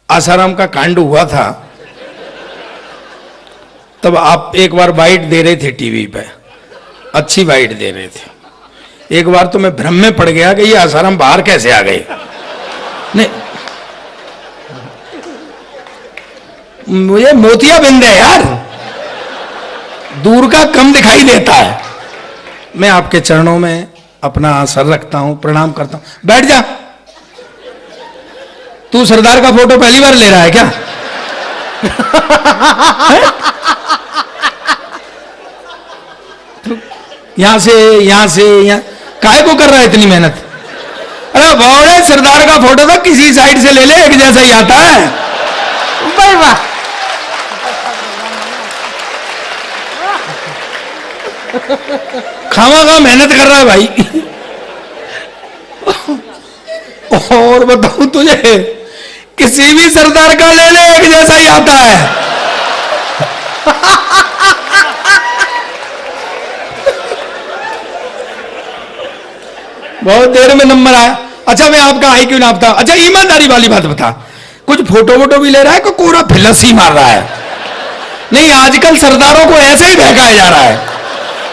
आसाराम का कांड हुआ था, तब आप एक बार बाइट दे रहे थे टीवी पे, अच्छी बाइट दे रहे थे। एक बार तो मैं भ्रम में पड़ गया कि ये आसाराम बाहर कैसे आ गए। नहीं, मुझे मोतियाबिंद है यार, दूर का कम दिखाई देता है। मैं आपके चरणों में अपना सर रखता हूं, प्रणाम करता हूं। बैठ जा। तू सरदार का फोटो पहली बार ले रहा है क्या? यहां से यहां काहे को कर रहा है इतनी मेहनत? अरे भौड़े, सरदार का फोटो तो किसी साइड से ले ले, एक जैसा ही आता है। भाई वाह, खामा मेहनत कर रहा है भाई। और बताऊं तुझे, किसी भी सरदार का ले ले, एक जैसा ही आता है। बहुत देर में नंबर आया। अच्छा, मैं आपका IQ नापता। अच्छा, ईमानदारी वाली बात बता, कुछ फोटो वोटो भी ले रहा है कि कोरा फिलस ही मार रहा है? नहीं, आजकल सरदारों को ऐसे ही बहकाया जा रहा है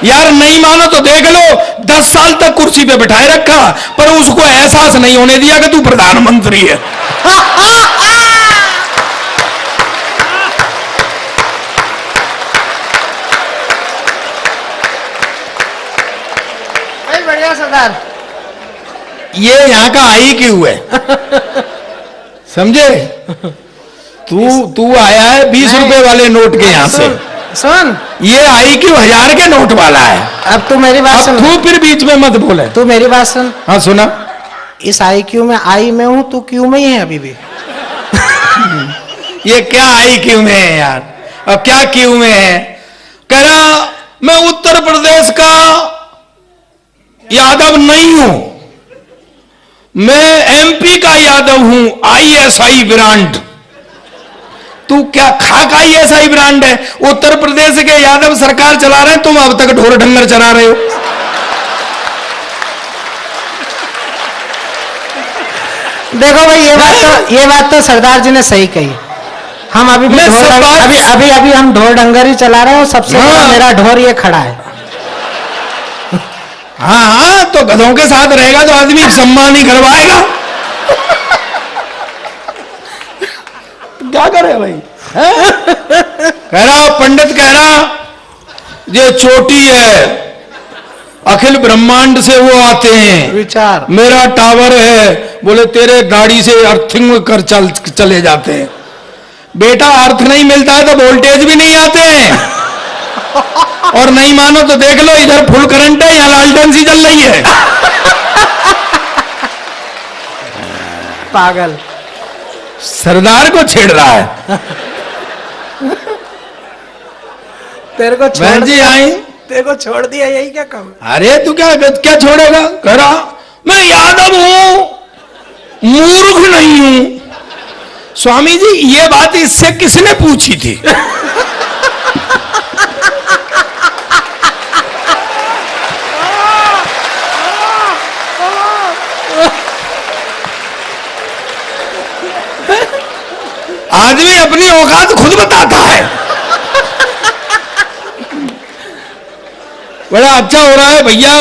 यार। नहीं मानो तो देख लो, 10 साल तक कुर्सी पे बिठाए रखा, पर उसको एहसास नहीं होने दिया कि तू प्रधानमंत्री है। भाई बढ़िया सरदार। ये यहाँ का IQ है, समझे? तू आया है 20 रुपए वाले नोट के यहाँ से। सुन, ये IQ 1000 के नोट वाला है। अब तू मेरी बात सुन। तू फिर बीच में मत बोले। तू मेरी बात सुन। हाँ सुना। इस IQ में आई में हूं, तू क्यों में ही है अभी भी? ये क्या IQ में है यार? अब क्या क्यों में है? कह रहा मैं उत्तर प्रदेश का यादव नहीं हूं, मैं MP का यादव हूं, ISI ब्रांड। तू क्या खाक ISI ब्रांड है? उत्तर प्रदेश के यादव सरकार चला रहे हैं, तुम अब तक ढोर ढंगर चला रहे हो। देखो भाई, ये बात तो सरदार जी ने सही कही। हम अभी अभी हम ढोर डंगर ही चला रहे हैं, और सबसे बड़ा मेरा ढोर ये खड़ा है। हाँ, तो गधों के साथ रहेगा तो आदमी सम्मान ही करवाएगा। क्या करे भाई? कह रहा पंडित, कह रहा ये चोटी है, अखिल ब्रह्मांड से वो आते हैं विचार। मेरा टावर है, बोले तेरे दाढ़ी से अर्थिंग कर चले जाते हैं। बेटा, अर्थ नहीं मिलता है तो वोल्टेज भी नहीं आते हैं। और नहीं मानो तो देख लो, इधर फुल करंट है, यहाँ लालटेन सी चल रही है। पागल सरदार को छेड़ रहा है। तेरे को बहन जी आई, तेरे को छोड़ दिया, यही क्या कहूं? अरे तू क्या छोड़ेगा? कह रहा मैं यादव हूं, मूर्ख नहीं हूं। स्वामी जी, ये बात इससे किसने पूछी थी? आदमी अपनी औकात खुद बताता है। बड़ा अच्छा हो रहा है भैया।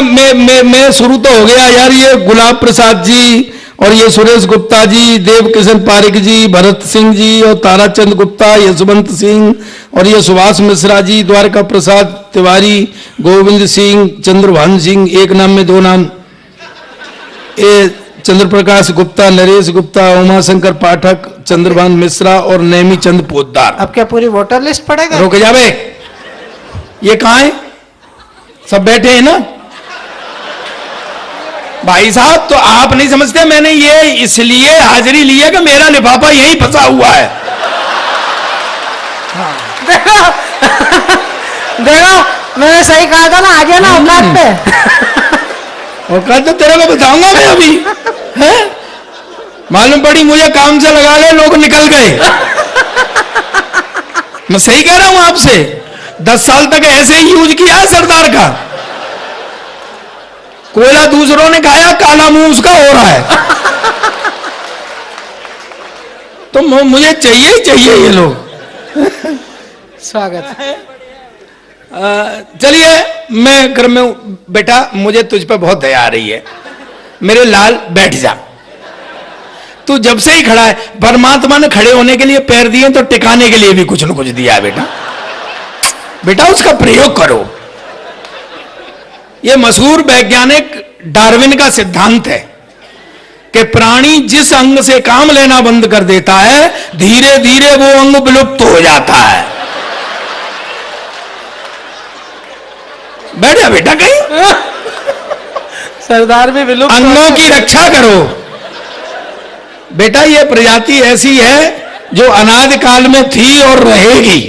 मैं शुरू तो हो गया यार। ये गुलाब प्रसाद जी और ये सुरेश गुप्ता जी, देव किशन पारिक जी, भरत सिंह जी और ताराचंद गुप्ता, यशवंत सिंह और ये सुभाष मिश्रा जी, द्वारका प्रसाद तिवारी, गोविंद सिंह, चंद्रभान सिंह, एक नाम में दो नाम, ये चंद्र प्रकाश गुप्ता, नरेश गुप्ता, उमाशंकर पाठक, चंद्रभान मिश्रा और नेमी चंद पोद्दार। अब क्या पूरी वोटर लिस्ट पड़ेगा? रुक जावे, ये कहाँ है? सब बैठे हैं ना भाई साहब? तो आप नहीं समझते, मैंने ये इसलिए हाजिरी ली है कि मेरा लिफाफा यही फंसा हुआ है। देखो मैंने सही कहा था ना, आगे ना औकात पे। औकात तो तेरे को बताऊंगा मैं अभी, है? मालूम पड़ी मुझे काम से लगा ले, लोग निकल गए। मैं सही कह रहा हूं आपसे, 10 साल तक ऐसे ही यूज किया है सरदार का। कोयला दूसरों ने खाया, काला मुंह उसका हो रहा है। तो मुझे चाहिए ही चाहिए ये लोग। स्वागत है। चलिए मैं क्रम में हूं। बेटा मुझे तुझ पे बहुत दया आ रही है, मेरे लाल बैठ जा। तू जब से ही खड़ा है, परमात्मा ने खड़े होने के लिए पैर दिए तो टिकाने के लिए भी कुछ न कुछ दिया है बेटा। बेटा उसका प्रयोग करो। यह मशहूर वैज्ञानिक डार्विन का सिद्धांत है कि प्राणी जिस अंग से काम लेना बंद कर देता है, धीरे धीरे वो अंग विलुप्त हो जाता है। बैठ जा बेटा कहीं। सरदार भी विलुप्त अंगों की रक्षा करो बेटा। ये प्रजाति ऐसी है जो अनादि काल में थी और रहेगी।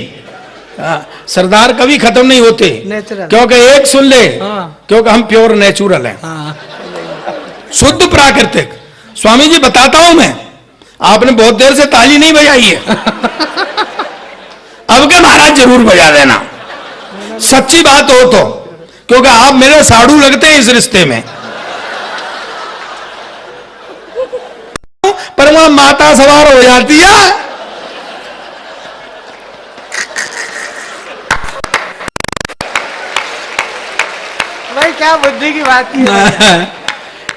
सरदार कभी खत्म नहीं होते, नेचुरल। क्योंकि एक सुन ले, हाँ। क्योंकि हम प्योर नेचुरल हैं, हाँ। शुद्ध प्राकृतिक। स्वामी जी बताता हूं मैं, आपने बहुत देर से ताली नहीं बजाई है, अब के महाराज जरूर बजा देना, सच्ची बात हो तो, क्योंकि आप मेरे साड़ू लगते हैं इस रिश्ते में। पर वहां माता सवार हो जाती है। भाई क्या बुद्धि की बात की है।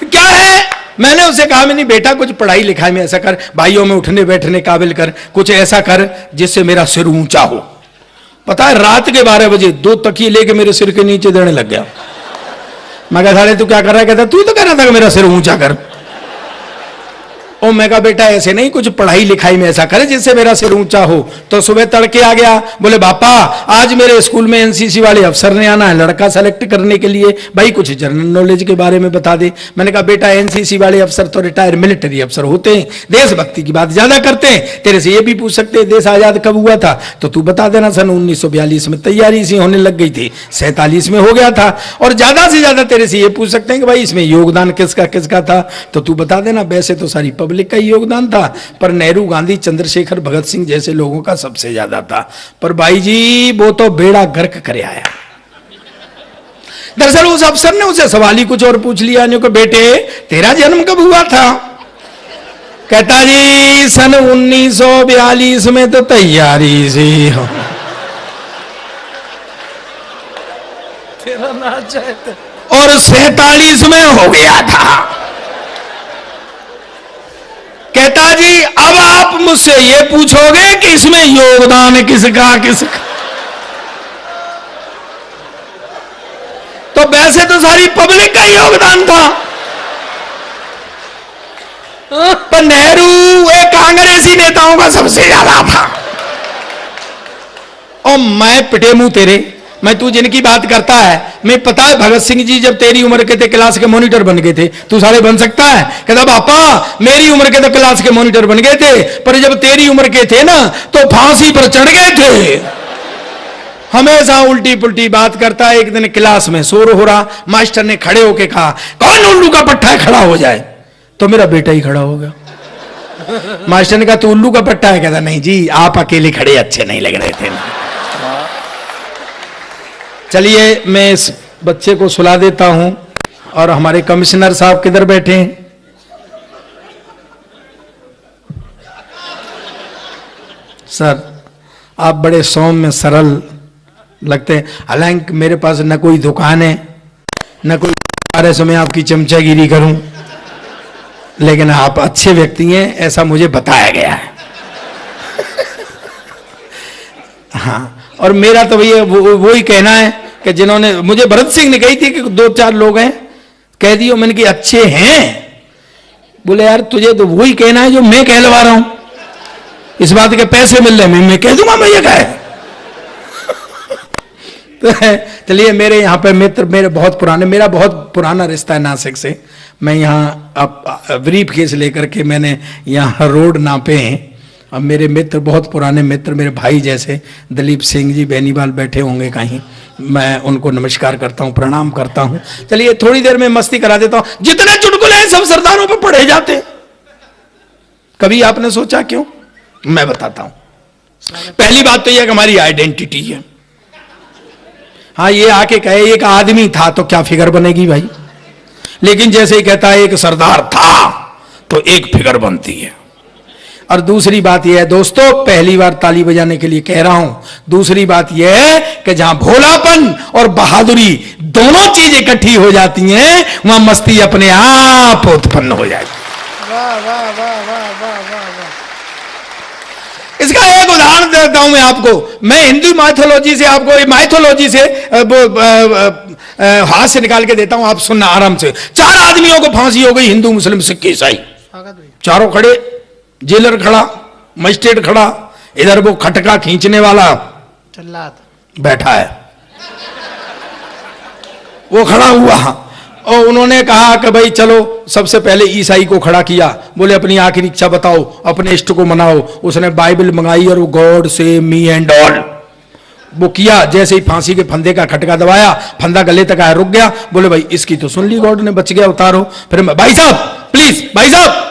क्या है, मैंने उसे कहा मैंने बेटा कुछ पढ़ाई लिखाई में ऐसा कर, भाइयों में उठने बैठने काबिल कर, कुछ ऐसा कर जिससे मेरा सिर ऊंचा हो। पता है रात के 12 बजे 2 तकिए लेके मेरे सिर के नीचे देने लग गया। मैं कहा साले तू क्या कर रहा है? कहता तू ही तो कह रहा था कि मेरा सिर ऊंचा कर। और मैं कहा बेटा ऐसे नहीं, कुछ पढ़ाई लिखाई में ऐसा करे जिससे मेरा सिर ऊंचा हो। तो सुबह तड़के आ गया, बोले पापा आज मेरे स्कूल में एनसीसी वाले अफसर ने आना है लड़का सेलेक्ट करने के लिए, भाई कुछ जनरल नॉलेज के बारे में बता दे। मैंने कहा बेटा एनसीसी वाले अफसर तो रिटायर मिलिट्री अफसर होते हैं, देशभक्ति की बात ज्यादा करते हैं। तेरे से ये भी पूछ सकते हैं देश आजाद कब हुआ था, तो तू बता देना। सन 1942 में तैयारी सी होने लग गई थी, 47 में हो गया था। और ज्यादा से ज्यादा तेरे से ये पूछ सकते हैं कि भाई इसमें योगदान किसका किसका था, तो तू बता देना। वैसे तो सारी पब्लिक का ही योगदान था, पर नेहरू, गांधी, चंद्रशेखर, भगत सिंह जैसे लोगों का सबसे ज्यादा था। पर भाई जी वो तो बेड़ा गर्क करे आया। दरअसल उस अफसर ने उसे सवाल ही कुछ और पूछ लिया, कि बेटे तेरा जन्म कब हुआ था? कहता जी सन 1942 में तो तैयारी सी हो। तेरा नाच है तो। और 47 में हो गया था। कहता जी अब आप मुझसे ये पूछोगे कि इसमें योगदान किसका किसका, तो वैसे तो सारी पब्लिक का योगदान था, पर नेहरू एक कांग्रेसी नेताओं का सबसे ज्यादा था। और मैं पिटे मुंह तेरे, मैं तू जिनकी बात करता है, मैं पता है भगत सिंह जी जब तेरी उम्र के थे क्लास के मॉनिटर बन गए थे, तू साले बन सकता है? कहता पापा मेरी उम्र के तो क्लास के मॉनिटर बन गए थे, पर जब तेरी उम्र के थे ना तो फांसी पर चढ़ गए थे। हमेशा उल्टी पुल्टी बात करता है। एक दिन क्लास में शोर हो रहा, मास्टर ने खड़े होके कहा कौन उल्लू का पट्टा है खड़ा हो जाए, तो मेरा बेटा ही खड़ा हो गया। मास्टर ने कहा तू उल्लू का पट्टा है? कहता नहीं जी आप अकेले खड़े अच्छे नहीं लग रहे थे ना। चलिए मैं इस बच्चे को सुला देता हूं। और हमारे कमिश्नर साहब किधर बैठे हैं? सर आप बड़े सौम्य सरल लगते हैं, हालांकि मेरे पास न कोई दुकान है न कोई कार्य से मैं आपकी चमचागिरी करूं, लेकिन आप अच्छे व्यक्ति हैं ऐसा मुझे बताया गया है। हाँ, और मेरा तो भैया वो ही कहना है कि जिन्होंने मुझे भरत सिंह ने कही थी कि 2-4 लोग हैं, कह दियो मैंने कि अच्छे हैं। बोले यार तुझे तो वही कहना है जो मैं कहलवा रहा हूं, इस बात के पैसे मिल रहे मैं कह दूंगा मैं ये कहे। तो चलिए मेरे यहाँ पे मित्र मेरे बहुत पुराने, मेरा बहुत पुराना रिश्ता है नासिक से। मैं यहाँ अब ब्रीफ केस लेकर के मैंने यहाँ रोड नापे हैं। अब मेरे मित्र बहुत पुराने मित्र, मेरे भाई जैसे दलीप सिंह जी बेनीवाल बैठे होंगे कहीं, मैं उनको नमस्कार करता हूँ, प्रणाम करता हूँ। चलिए थोड़ी देर में मस्ती करा देता हूँ। जितने चुटकुले हैं सब सरदारों पे पढ़े जाते, कभी आपने सोचा क्यों? मैं बताता हूं। पहली बात तो यह कि हमारी आइडेंटिटी है। हाँ ये आके कहे एक आदमी था तो क्या फिगर बनेगी भाई, लेकिन जैसे ही कहता है एक सरदार था तो एक फिगर बनती है। और दूसरी बात यह है दोस्तों, पहली बार ताली बजाने के लिए कह रहा हूं, दूसरी बात यह है कि जहां भोलापन और बहादुरी दोनों चीजें इकट्ठी हो जाती हैं, वहां मस्ती अपने आप उत्पन्न हो जाएगी। वाह वाह वाह वाह वाह वाह वाह। इसका एक उदाहरण देता हूं मैं आपको। मैं हिंदू माइथोलॉजी से आपको, माइथोलॉजी से हाथ से निकाल के देता हूं, आप सुनना आराम से। 4 आदमियों को फांसी हो गई, हिंदू मुस्लिम सिख ईसाई, चारों खड़े, जेलर खड़ा, मजिस्ट्रेट खड़ा, इधर वो खटका खींचने वाला बैठा है, वो खड़ा हुआ और उन्होंने कहा कि भाई चलो, सबसे पहले ईसाई को खड़ा किया, बोले अपनी आखिरी इच्छा बताओ, अपने इष्ट को मनाओ। उसने बाइबल मंगाई और वो गॉड से मी एंड ऑल वो किया। जैसे ही फांसी के फंदे का खटका दबाया, फंदा गले तक आया, रुक गया। बोले भाई इसकी तो सुन ली गॉड ने, बच गया, उतारो। फिर भाई साहब प्लीज, भाई साहब